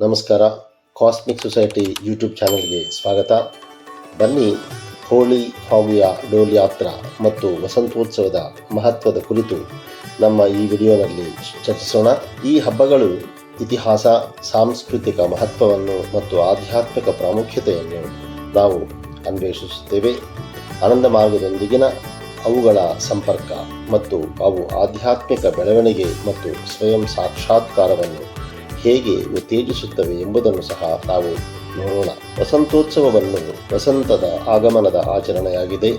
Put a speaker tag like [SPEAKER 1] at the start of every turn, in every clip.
[SPEAKER 1] ನಮಸ್ಕಾರ. Cosmic society YouTube ಚಾನಲ್ಗೆ ಸ್ವಾಗತ. ಬನ್ನಿ, ಹೋಳಿ, ಫಾಗುಯಾ, ಡೋಲ್ ಯಾತ್ರಾ ಮತ್ತು ವಸಂತೋತ್ಸವದ ಮಹತ್ವದ ಕುರಿತು ನಮ್ಮ ಈ ವಿಡಿಯೋನಲ್ಲಿ ಚರ್ಚಿಸೋಣ. ಈ ಹಬ್ಬಗಳು ಇತಿಹಾಸ, ಸಾಂಸ್ಕೃತಿಕ ಮಹತ್ವವನ್ನು ಮತ್ತು ಆಧ್ಯಾತ್ಮಿಕ ಪ್ರಾಮುಖ್ಯತೆಯನ್ನು ನಾವು ಅನ್ವೇಷಿಸುತ್ತೇವೆ. ಆನಂದ ಮಾರ್ಗದೊಂದಿಗಿನ ಅವುಗಳ ಸಂಪರ್ಕ ಮತ್ತು ಅವು ಆಧ್ಯಾತ್ಮಿಕ ಬೆಳವಣಿಗೆ ಮತ್ತು ಸ್ವಯಂ ಸಾಕ್ಷಾತ್ಕಾರವನ್ನು ಹೇಗೆ ಉತ್ತೇಜಿಸುತ್ತವೆ ಎಂಬುದನ್ನು ಸಹ ನಾವು ನೋಡೋಣ. ವಸಂತೋತ್ಸವವನ್ನು ವಸಂತದ ಆಗಮನದ ಆಚರಣೆಯಾಗಿದೆ.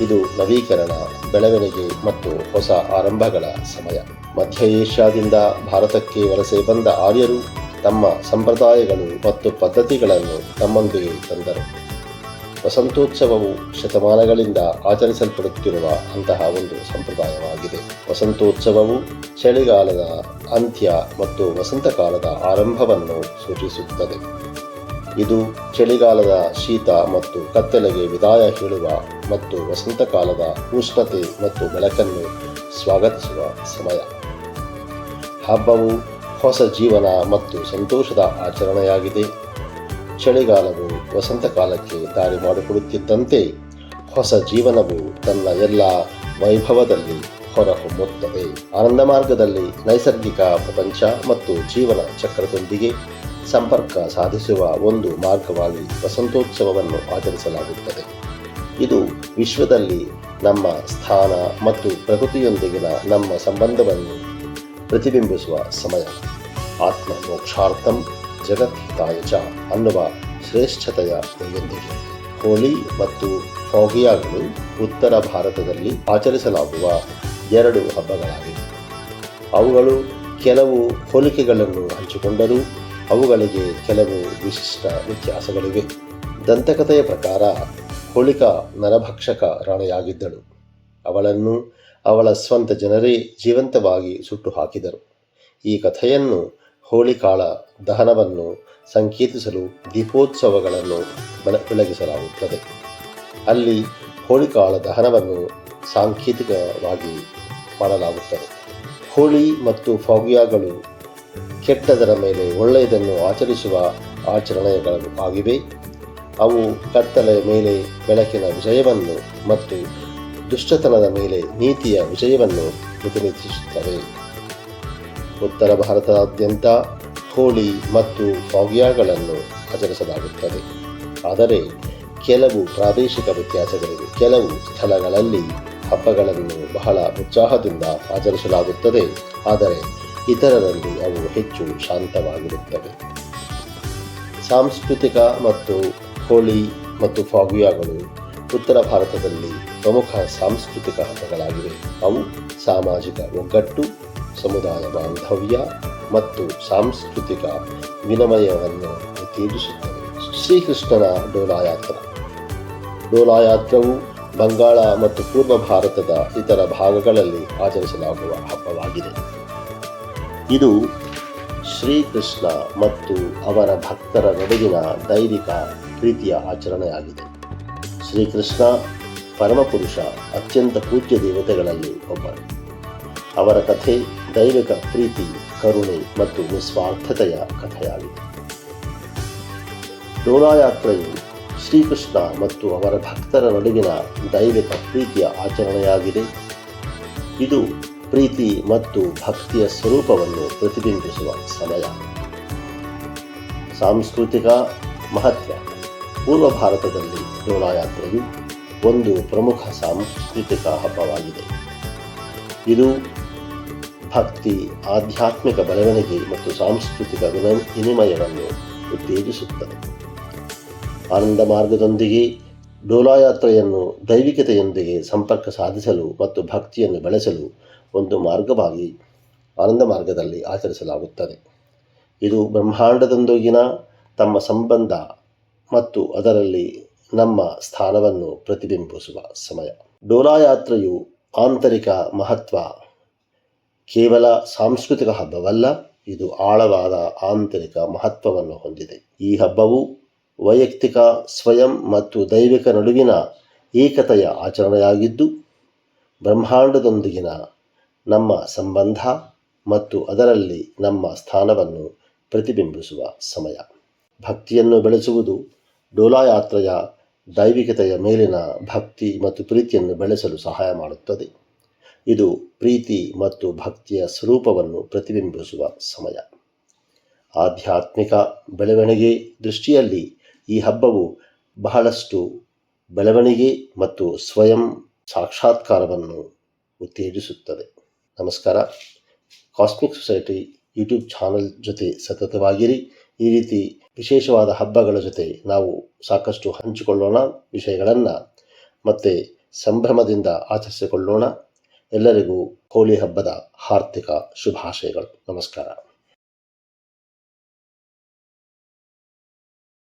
[SPEAKER 1] ಇದು ನವೀಕರಣ, ಬೆಳವಣಿಗೆ ಮತ್ತು ಹೊಸ ಆರಂಭಗಳ ಸಮಯ. ಮಧ್ಯ ಏಷ್ಯಾದಿಂದ ಭಾರತಕ್ಕೆ ವಲಸೆ ಬಂದ ಆರ್ಯರು ತಮ್ಮ ಸಂಪ್ರದಾಯಗಳು ಮತ್ತು ಪದ್ಧತಿಗಳನ್ನು ತಮ್ಮೊಂದಿಗೆ ತಂದರು. ವಸಂತೋತ್ಸವವು ಶತಮಾನಗಳಿಂದ ಆಚರಿಸಲ್ಪಡುತ್ತಿರುವ ಅಂತಹ ಒಂದು ಸಂಪ್ರದಾಯವಾಗಿದೆ. ವಸಂತೋತ್ಸವವು ಚಳಿಗಾಲದ ಅಂತ್ಯ ಮತ್ತು ವಸಂತಕಾಲದ ಆರಂಭವನ್ನು ಸೂಚಿಸುತ್ತದೆ. ಇದು ಚಳಿಗಾಲದ ಶೀತ ಮತ್ತು ಕತ್ತಲೆಗೆ ವಿದಾಯ ಹೇಳುವ ಮತ್ತು ವಸಂತಕಾಲದ ಉಷ್ಣತೆ ಮತ್ತು ಬೆಳಕನ್ನು ಸ್ವಾಗತಿಸುವ ಸಮಯ. ಹಬ್ಬವು ಹೊಸ ಜೀವನ ಮತ್ತು ಸಂತೋಷದ ಆಚರಣೆಯಾಗಿದೆ. ಚಳಿಗಾಲವು ವಸಂತಕಾಲಕ್ಕೆ ದಾರಿ ಮಾಡಿಕೊಡುತ್ತಿದ್ದಂತೆ ಹೊಸ ಜೀವನವು ತನ್ನ ಎಲ್ಲ ವೈಭವದಲ್ಲಿ ಹೊರಹೊಮ್ಮುತ್ತದೆ. ಆನಂದ ಮಾರ್ಗದಲ್ಲಿ ನೈಸರ್ಗಿಕ ಪ್ರಪಂಚ ಮತ್ತು ಜೀವನ ಚಕ್ರದೊಂದಿಗೆ ಸಂಪರ್ಕ ಸಾಧಿಸುವ ಒಂದು ಮಾರ್ಗವಾಗಿ ವಸಂತೋತ್ಸವವನ್ನು ಆಚರಿಸಲಾಗುತ್ತದೆ. ಇದು ವಿಶ್ವದಲ್ಲಿ ನಮ್ಮ ಸ್ಥಾನ ಮತ್ತು ಪ್ರಕೃತಿಯೊಂದಿಗಿನ ನಮ್ಮ ಸಂಬಂಧವನ್ನು ಪ್ರತಿಬಿಂಬಿಸುವ ಸಮಯ. ಆತ್ಮ ಮೋಕ್ಷಾರ್ಥಂ ಜಗದ್ಹಿತಾಯ ಚ ಅನ್ನುವ ಶ್ರೇಷ್ಠತೆಯ ಗುರಿಯೊಂದಿಗೆ ಹೋಳಿ ಮತ್ತು ಫಾಗುಯಾಗಳು ಉತ್ತರ ಭಾರತದಲ್ಲಿ ಆಚರಿಸಲಾಗುವ ಎರಡು ಹಬ್ಬಗಳಾಗಿವೆ. ಅವುಗಳು ಕೆಲವು ಹೋಲಿಕೆಗಳನ್ನು ಹಂಚಿಕೊಂಡರೂ ಅವುಗಳಿಗೆ ಕೆಲವು ವಿಶಿಷ್ಟ ವ್ಯತ್ಯಾಸಗಳಿವೆ. ದಂತಕಥೆಯ ಪ್ರಕಾರ ಹೋಳಿಕಾ ನರಭಕ್ಷಕ ರಾಣಿಯಾಗಿದ್ದಳು. ಅವಳನ್ನು ಅವಳ ಸ್ವಂತ ಜನರೇ ಜೀವಂತವಾಗಿ ಸುಟ್ಟು ಹಾಕಿದರು. ಈ ಕಥೆಯನ್ನು ಹೋಳಿಕಾಳ ದಹನವನ್ನು ಸಂಕೇತಿಸಲು ದೀಪೋತ್ಸವಗಳನ್ನು ಬೆಳಗಿಸಲಾಗುತ್ತದೆ. ಅಲ್ಲಿ ಹೋಳಿಕಾಳ ದಹನವನ್ನು ಸಾಂಕೇತಿಕವಾಗಿ ಮಾಡಲಾಗುತ್ತದೆ. ಹೋಳಿ ಮತ್ತು ಫಾಗುಯಾಗಳು ಕೆಟ್ಟದರ ಮೇಲೆ ಒಳ್ಳೆಯದನ್ನು ಆಚರಿಸುವ ಆಚರಣೆಗಳು ಆಗಿವೆ. ಅವು ಕತ್ತಲೆಯ ಮೇಲೆ ಬೆಳಕಿನ ವಿಜಯವನ್ನು ಮತ್ತು ದುಷ್ಟತನದ ಮೇಲೆ ನೀತಿಯ ವಿಜಯವನ್ನು ಪ್ರತಿನಿಧಿಸುತ್ತವೆ. ಉತ್ತರ ಭಾರತದಾದ್ಯಂತ ಹೋಳಿ ಮತ್ತು ಫಾಗುಯಾಗಳನ್ನು ಆಚರಿಸಲಾಗುತ್ತದೆ. ಆದರೆ ಕೆಲವು ಪ್ರಾದೇಶಿಕ ವ್ಯತ್ಯಾಸಗಳಿವೆ. ಕೆಲವು ಸ್ಥಳಗಳಲ್ಲಿ ಹಬ್ಬಗಳನ್ನು ಬಹಳ ಉತ್ಸಾಹದಿಂದ ಆಚರಿಸಲಾಗುತ್ತದೆ, ಆದರೆ ಇತರರಲ್ಲಿ ಅವು ಹೆಚ್ಚು ಶಾಂತವಾಗಿರುತ್ತವೆ. ಸಾಂಸ್ಕೃತಿಕ ಮತ್ತು ಹೋಳಿ ಮತ್ತು ಫಾಗುಯಾಗಳು ಉತ್ತರ ಭಾರತದಲ್ಲಿ ಪ್ರಮುಖ ಸಾಂಸ್ಕೃತಿಕ ಹಬ್ಬಗಳಾಗಿವೆ. ಅವು ಸಾಮಾಜಿಕ ಒಗ್ಗಟ್ಟು, ಸಮುದಾಯ ಬಾಂಧವ್ಯ ಮತ್ತು ಸಾಂಸ್ಕೃತಿಕ ವಿನಿಮಯವನ್ನು ಉತ್ತೇಜಿಸುತ್ತವೆ. ಶ್ರೀಕೃಷ್ಣನ ಡೋಲಾಯಾತ್ರಾ. ಡೋಲಾಯಾತ್ರವು ಬಂಗಾಳ ಮತ್ತು ಪೂರ್ವ ಭಾರತದ ಇತರ ಭಾಗಗಳಲ್ಲಿ ಆಚರಿಸಲಾಗುವ ಹಬ್ಬವಾಗಿದೆ. ಇದು ಶ್ರೀಕೃಷ್ಣ ಮತ್ತು ಅವರ ಭಕ್ತರ ನಡುವಿನ ದೈವಿಕ ಪ್ರೀತಿಯ ಆಚರಣೆಯಾಗಿದೆ. ಶ್ರೀಕೃಷ್ಣ ಪರಮಪುರುಷ, ಅತ್ಯಂತ ಪೂಜ್ಯ ದೇವತೆಗಳಲ್ಲಿ ಒಬ್ಬರು. ಅವರ ಕಥೆ ದೈವಿಕ ಪ್ರೀತಿ, ಕರುಣೆ ಮತ್ತು ನಿಸ್ವಾರ್ಥತೆಯ ಕಥೆಯಾಗಿದೆ. ಡೋಲಾಯಾತ್ರೆಯು ಶ್ರೀಕೃಷ್ಣ ಮತ್ತು ಅವರ ಭಕ್ತರ ನಡುವಿನ ದೈವಿಕ ಪ್ರೀತಿಯ ಆಚರಣೆಯಾಗಿದೆ. ಇದು ಪ್ರೀತಿ ಮತ್ತು ಭಕ್ತಿಯ ಸ್ವರೂಪವನ್ನು ಪ್ರತಿಬಿಂಬಿಸುವ ಸಮಯ. ಸಾಂಸ್ಕೃತಿಕ ಮಹತ್ವ. ಪೂರ್ವ ಭಾರತದಲ್ಲಿ ಡೋಲಾಯಾತ್ರೆಯು ಒಂದು ಪ್ರಮುಖ ಸಾಂಸ್ಕೃತಿಕ ಹಬ್ಬವಾಗಿದೆ. ಇದು ಭಕ್ತಿ, ಆಧ್ಯಾತ್ಮಿಕ ಬೆಳವಣಿಗೆ ಮತ್ತು ಸಾಂಸ್ಕೃತಿಕ ವಿನಿಮಯವನ್ನು ಉತ್ತೇಜಿಸುತ್ತದೆ. ಆನಂದ ಮಾರ್ಗದೊಂದಿಗೆ ಡೋಲಾಯಾತ್ರೆಯನ್ನು ದೈವಿಕತೆಯೊಂದಿಗೆ ಸಂಪರ್ಕ ಸಾಧಿಸಲು ಮತ್ತು ಭಕ್ತಿಯನ್ನು ಬೆಳೆಸಲು ಒಂದು ಮಾರ್ಗವಾಗಿ ಆನಂದ ಮಾರ್ಗದಲ್ಲಿ ಆಚರಿಸಲಾಗುತ್ತದೆ. ಇದು ಬ್ರಹ್ಮಾಂಡದೊಂದಿಗಿನ ತಮ್ಮ ಸಂಬಂಧ ಮತ್ತು ಅದರಲ್ಲಿ ನಮ್ಮ ಸ್ಥಾನವನ್ನು ಪ್ರತಿಬಿಂಬಿಸುವ ಸಮಯ. ಡೋಲಾಯಾತ್ರೆಯು ಆಂತರಿಕ ಮಹತ್ವ. ಕೇವಲ ಸಾಂಸ್ಕೃತಿಕ ಹಬ್ಬವಲ್ಲ, ಇದು ಆಳವಾದ ಆಂತರಿಕ ಮಹತ್ವವನ್ನು ಹೊಂದಿದೆ. ಈ ಹಬ್ಬವು ವೈಯಕ್ತಿಕ, ಸ್ವಯಂ ಮತ್ತು ದೈವಿಕ ನಡುವಿನ ಏಕತೆಯ ಆಚರಣೆಯಾಗಿದ್ದು, ಬ್ರಹ್ಮಾಂಡದೊಂದಿಗಿನ ನಮ್ಮ ಸಂಬಂಧ ಮತ್ತು ಅದರಲ್ಲಿ ನಮ್ಮ ಸ್ಥಾನವನ್ನು ಪ್ರತಿಬಿಂಬಿಸುವ ಸಮಯ. ಭಕ್ತಿಯನ್ನು ಬೆಳೆಸುವುದು ಡೋಲಾಯಾತ್ರೆಯ ದೈವಿಕತೆಯ ಮೇಲಿನ ಭಕ್ತಿ ಮತ್ತು ಪ್ರೀತಿಯನ್ನು ಬೆಳೆಸಲು ಸಹಾಯ ಮಾಡುತ್ತದೆ. ಇದು ಪ್ರೀತಿ ಮತ್ತು ಭಕ್ತಿಯ ಸ್ವರೂಪವನ್ನು ಪ್ರತಿಬಿಂಬಿಸುವ ಸಮಯ. ಆಧ್ಯಾತ್ಮಿಕ ಬೆಳವಣಿಗೆ ದೃಷ್ಟಿಯಲ್ಲಿ ಈ ಹಬ್ಬವು ಬಹಳಷ್ಟು ಬೆಳವಣಿಗೆ ಮತ್ತು ಸ್ವಯಂ ಸಾಕ್ಷಾತ್ಕಾರವನ್ನು ಉತ್ತೇಜಿಸುತ್ತದೆ. ನಮಸ್ಕಾರ. ಕಾಸ್ಮಿಕ್ ಸೊಸೈಟಿ ಯೂಟ್ಯೂಬ್ ಚಾನಲ್ ಜೊತೆ ಸತತವಾಗಿರಿ. ಈ ರೀತಿ ವಿಶೇಷವಾದ ಹಬ್ಬಗಳ ಜೊತೆ ನಾವು ಸಾಕಷ್ಟು ಹಂಚಿಕೊಳ್ಳೋಣ ವಿಷಯಗಳನ್ನು ಮತ್ತು ಸಂಭ್ರಮದಿಂದ ಆಚರಿಸಿಕೊಳ್ಳೋಣ. ಎಲ್ಲರಿಗೂ ಹೋಳಿ ಹಬ್ಬದ ಹಾರ್ದಿಕ ಶುಭಾಶಯಗಳು. ನಮಸ್ಕಾರ.